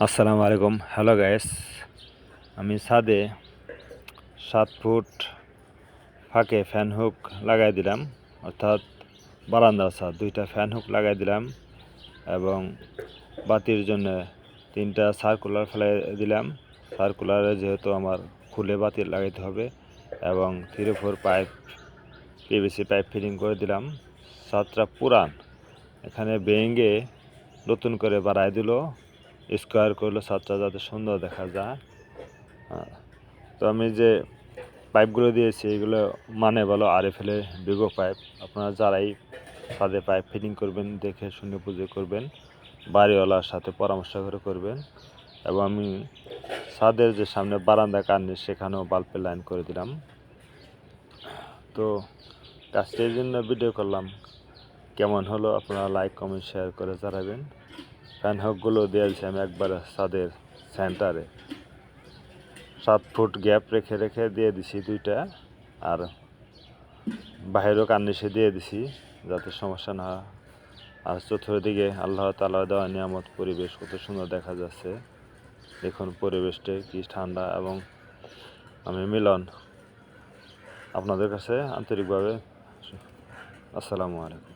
আসসালামু আলাইকুম। Hello guys, আমি ছাদে 7 ফুট ফাঁকে ফ্যান হুক লাগাই দিলাম, অর্থাৎ বারান্দার ছাদ 2টা ফ্যান হুক লাগাই দিলাম এবং বাতির জন্য 3টা সার্কুলার ফেলাই দিলাম। সার্কুলারে যেহেতু আমার খুলে বাতি লাগাইতে হবে এবং 3-4 পাইপ পিভিসি পাইপ ফিটিং করে দিলাম। ছাদটা পুরান, এখানে ভেঙে নতুন করে বাড়াই দিল, স্কোয়ার করলো ছাদটা যাতে সুন্দর দেখা যায়। তো আমি যে পাইপগুলো দিয়েছি এগুলো মানে ভালো আরএফএলের বিগো পাইপ। আপনারা যারাই ছাদে পাইপ ফিটিং করবেন দেখে শুনে বুঝে করবেন, বাড়িওয়ালার সাথে পরামর্শ করে করবেন। এবং আমি ছাদের যে সামনে বারান্দা কার্নিশ সেখানেও বাল্বের লাইন করে দিলাম। তো কাজটির জন্য ভিডিও করলাম, কেমন হলো আপনারা লাইক কমেন্ট শেয়ার করে জানাবেন। ফ্যান হুকগুলো দিয়েছি আমি একবারে ছাদের সেন্টারে 7 ফুট গ্যাপ রেখে রেখে দিয়ে দিছি 2টা, আর বাইরেও কার্নিশে দিয়ে দিছি যাতে সমস্যা না হয়। আর চতুর্দিকে আল্লাহ তাআলার দেওয়া নিয়ামত, পরিবেশ কত সুন্দর দেখা যাচ্ছে। দেখুন পরিবেশটা কি ঠান্ডা, এবং আমি মিলন আপনাদের কাছে আন্তরিকভাবে আসসালামু আলাইকুম।